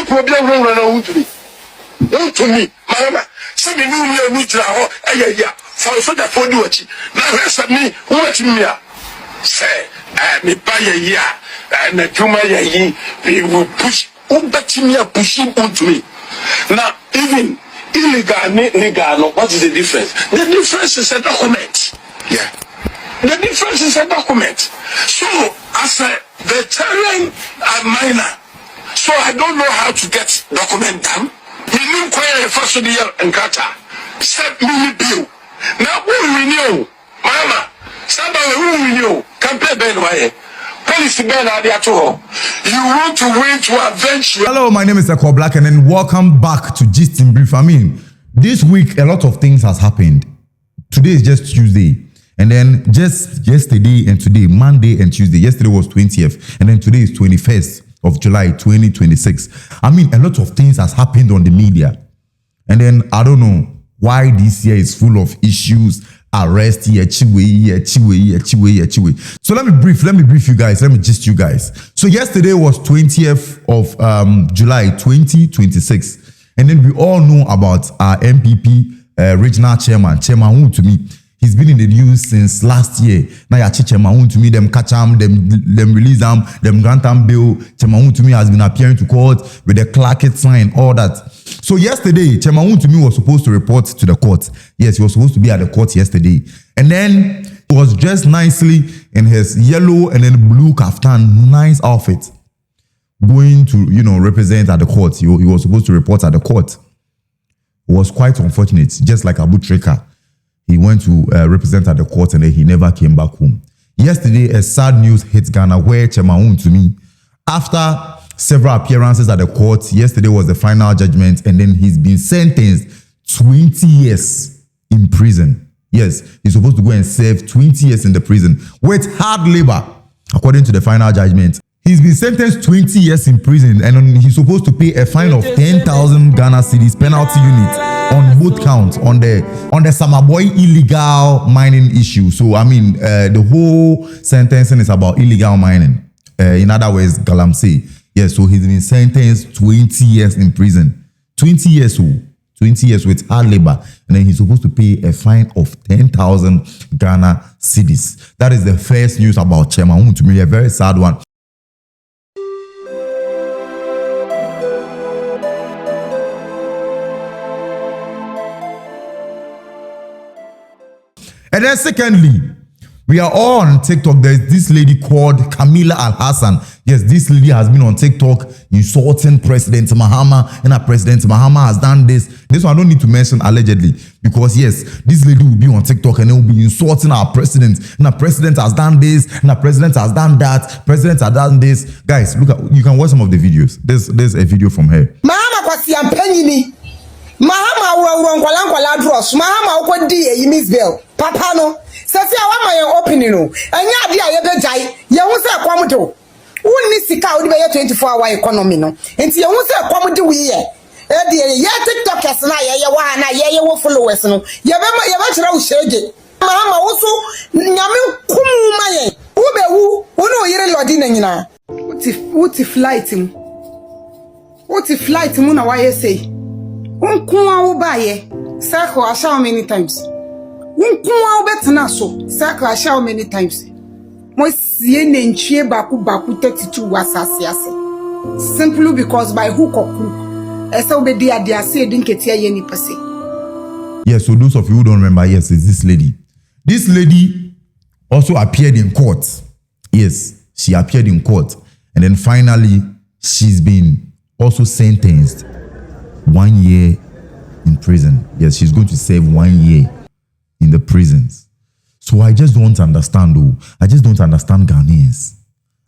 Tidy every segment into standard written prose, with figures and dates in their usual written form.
problem run to me. Mama. Some new Mitra or a for so that for duty. Now, rest of me, watch me. Say, me buy a year, and a 2 year, we will push, pushing onto me. Now, even illegal, what is the difference? The difference is a document. Yeah. The difference is a document. So, as a veteran miner, so I don't know how to get document done. We need quite first of the year and kata. Set me bill. Now who renew? Mama, somebody who renew. Compare Ben Way. Policy Ben Adiato. You want to win to avenge you. Hello, my name is Eko Black, and then welcome back to Gist in Brief. I mean, this week a lot of things has happened. Today is just Tuesday. And then just yesterday and today, Monday and Tuesday. Yesterday was 20th, and then today is 21st of July 2026. I mean, a lot of things has happened on the media. And then I don't know why this year is full of issues, arrest, chiwe. So let me brief you guys. Let me gist you guys. So yesterday was 20th of July 2026. And then we all know about our MPP regional chairman Wontumi'S. He's been in the news since last year. Now, Chairman Wontumi'S, them catch him, them release him, them grant him bail. Chairman Wontumi'S has been appearing to court with the clacket sign, all that. So yesterday, Chairman Wontumi'S was supposed to report to the court. Yes, he was supposed to be at the court yesterday. And then he was dressed nicely in his yellow and then blue kaftan, nice outfit, going to, represent at the court. He was supposed to report at the court. It was quite unfortunate, just like Abu Treka. He went to represent at the court and then he never came back home. Yesterday, a sad news hit Ghana where Chairman Wontumi'S, after several appearances at the court, yesterday was the final judgment, and then he's been sentenced 20 years in prison. Yes, he's supposed to go and serve 20 years in the prison with hard labor, according to the final judgment. He's been sentenced 20 years in prison, and he's supposed to pay a fine of 10,000 Ghana cedis penalty unit on both counts on the Samaboy illegal mining issue. So I mean, the whole sentencing is about illegal mining. In other words, galamsey. Yes, so he's been sentenced 20 years in prison. 20 years old. 20 years with hard labor, and then he's supposed to pay a fine of 10,000 Ghana cedis. That is the first news about Chairman Wontumi'S, a very sad one. And then secondly, we are all on TikTok. There's this lady called Camila Al-Hassan. Yes, this lady has been on TikTok insulting President Mahama, and President Mahama has done this. This one I don't need to mention allegedly, because yes, this lady will be on TikTok and they will be insulting our president. And our president has done this, and our president has done that. President has done this. Guys, look at, you can watch some of the videos. There's a video from her. Mahama kwasi ampenyini. Mahama urongolangola dross. Mahama ukwadi Wontumi'S bill. Papa no. Sesi awama ye opening no. Enya ade a ye bejai. Ye hu se kwamudo. Wonni sika odi be ye 24-hour economy no. Enti ye hu se kwamudo wi ye. E de ye TikTokers na ye wa na ye wo followers no. Ye be kira wo shege. Mahama wo so nyame kumu ma ye. Wo be wu, wo no yire lodi na nyina. Wuti flight mu. Wuti flight mu na wa ye say. Unkunwa wo ba ye. Circle how many times? Unkunwa wo betena so. Circle how many times? Mo sie nenchie baku 32 wasase ase. Simply because by hook or crook. Esa obedi ade ase edinketia ye ni pese. Yes, so those of you who don't remember, yes, it's this lady. This lady also appeared in court. Yes, she appeared in court. And then finally, she's been also sentenced 1 year in prison. Yes, she's going to serve 1 year in the prisons. So I just don't understand, though. I just don't understand Ghanaians.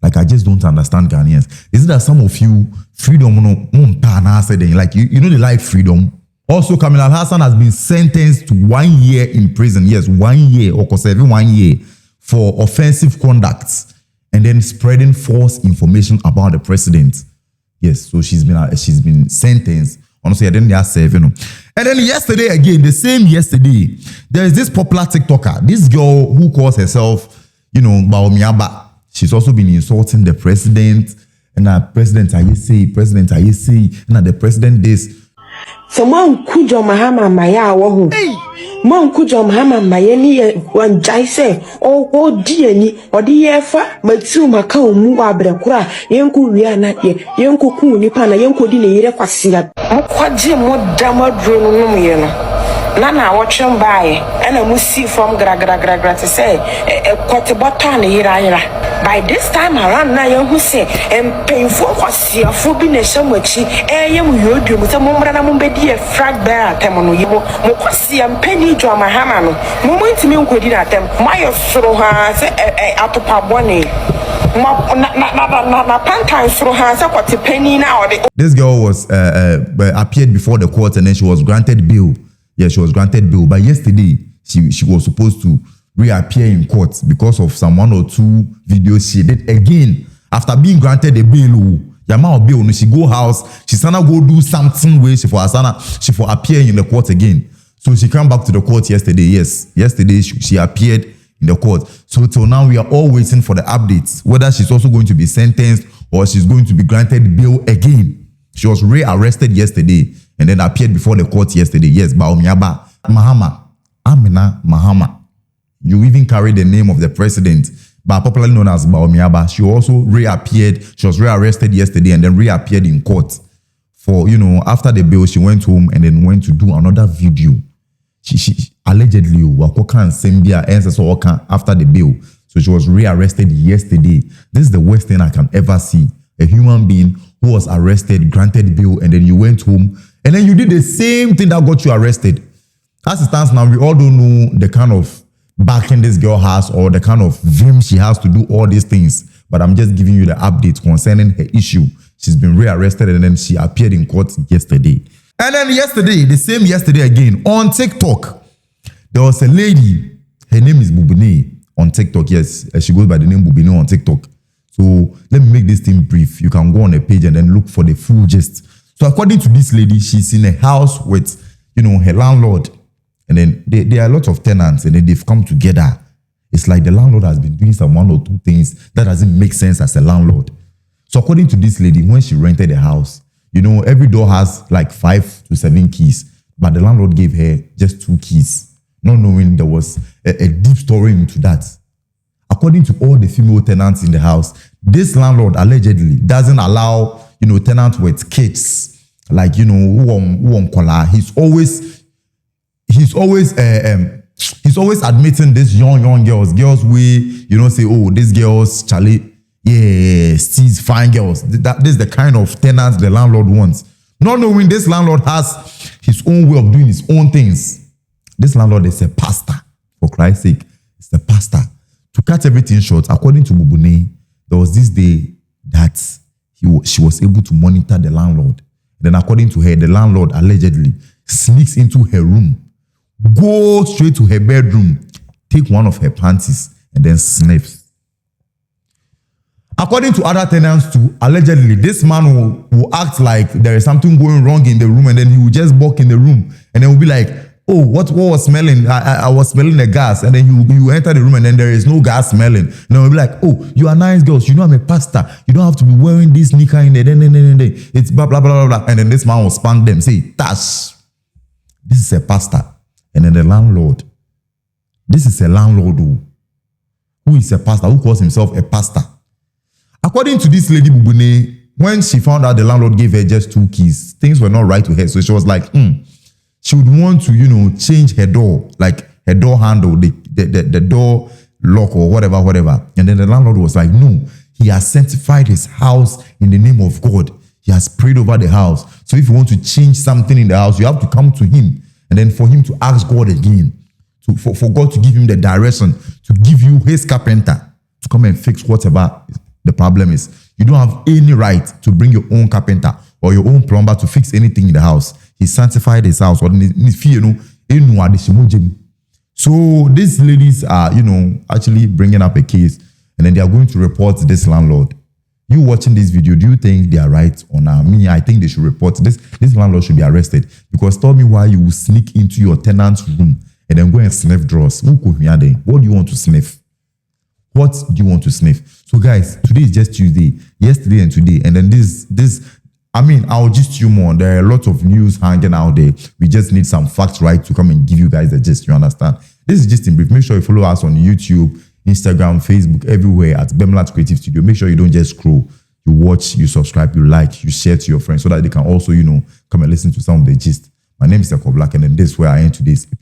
Like, I just don't understand Ghanaians. Is it that some of you, freedom, like, you know, they like freedom? Also, Camila Al-Hassan has been sentenced to 1 year in prison. Yes, 1 year, or serving 1 year for offensive conduct and then spreading false information about the president. Yes, so she's been sentenced. Honestly, I didn't serve, you know. And then yesterday again, the same yesterday, there is this popular TikToker, this girl who calls herself, you know, Baomiaba. She's also been insulting the president, na president aye say, na the president this. So man kujo mahama maya wo man kujo mahama maya ni wan jai say o die ni odi yefa matu maka omu abrekura yenku wi ana yenku ku nipa na yenku di ne yire kwasia mokwaje modamadro no no ye no na watching by and I must see from gra to say quite a button yira. By this time around now you who say and painful was your phobia so much you do with a mumbrana mumbedi a frag bear temon you mokwasi and penny drama hamano moment to me could at them my soro has a atopabone na pantan soro has a penny now. This girl was appeared before the court and then she was granted bail. Yeah, she was granted bail. But yesterday, she was supposed to reappear in court because of some 1 or 2 videos she did again. After being granted a bail, Yama bail, she go house, she sana go do something where she for appear in the court again. So she came back to the court yesterday. Yes, yesterday she appeared in the court. So till now, we are all waiting for the updates, whether she's also going to be sentenced or she's going to be granted bail again. She was rearrested yesterday and then appeared before the court yesterday. Yes, Wontumi'S Mahama, Amina Mahama. You even carry the name of the president, but popularly known as Wontumi'S. She also reappeared. She was rearrested yesterday and then reappeared in court for, after the bail, she went home and then went to do another video. She allegedly after the bail. So she was rearrested yesterday. This is the worst thing I can ever see. A human being who was arrested, granted bail, and then you went home, and then you did the same thing that got you arrested. As it stands now, we all don't know the kind of backing this girl has or the kind of vim she has to do all these things. But I'm just giving you the update concerning her issue. She's been rearrested and then she appeared in court yesterday. And then yesterday, the same yesterday again, on TikTok, there was a lady, her name is Bubune on TikTok. Yes, she goes by the name Bubune on TikTok. So let me make this thing brief. You can go on a page and then look for the full gist. So according to this lady, she's in a house with, her landlord. And then there are a lot of tenants and then they've come together. It's like the landlord has been doing some 1 or 2 things that doesn't make sense as a landlord. So according to this lady, when she rented the house, every door has like 5 to 7 keys. But the landlord gave her just 2 keys, not knowing there was a deep story into that. According to all the female tenants in the house, this landlord allegedly doesn't allow, tenants with kids, like, he's always admitting these young girls we, say, oh, these girls, Charlie, yeah, these fine girls. This is the kind of tenants the landlord wants. Not knowing this landlord has his own way of doing his own things. This landlord is a pastor, for Christ's sake. It's a pastor. To cut everything short, according to Bubune, there was this day that she was able to monitor the landlord. Then according to her, the landlord allegedly sneaks into her room, go straight to her bedroom, take one of her panties, and then sniffs. According to other tenants too, allegedly, this man will act like there is something going wrong in the room, and then he will just walk in the room, and then will be like, oh, what was smelling? I was smelling the gas. And then you enter the room and then there is no gas smelling. And then we'll be like, oh, you are nice girls. I'm a pastor. You don't have to be wearing this knicker in there. Then. It's blah, blah, blah, blah. And then this man will spank them. Say, Tash, this is a pastor. And then the landlord. This is a landlord who is a pastor, who calls himself a pastor. According to this lady, Bubune, when she found out the landlord gave her just 2 keys, things were not right with her. So she was like, she would want to, change her door, like her door handle, the door lock or whatever. And then the landlord was like, no, he has sanctified his house in the name of God. He has prayed over the house. So if you want to change something in the house, you have to come to him. And then for him to ask God again, for God to give him the direction, to give you his carpenter to come and fix whatever the problem is. You don't have any right to bring your own carpenter or your own plumber to fix anything in the house. He sanctified his house. So these ladies are, actually bringing up a case, and then they are going to report this landlord. You watching this video, do you think they are right or not? Me, I think they should report this. This landlord should be arrested, because tell me why you will sneak into your tenant's room and then go and sniff drawers. What do you want to sniff? What do you want to sniff? So guys, today is just Tuesday. yesterday and today. And then I mean, I'll gist you more. There are a lot of news hanging out there. We just need some facts right to come and give you guys the gist. You understand? This is Gist in Brief. Make sure you follow us on YouTube, Instagram, Facebook, everywhere at Bemlat Creative Studio. Make sure you don't just scroll. You watch, you subscribe, you like, you share to your friends so that they can also, come and listen to some of the gist. My name is Eko Black, and then this is where I end today's episode.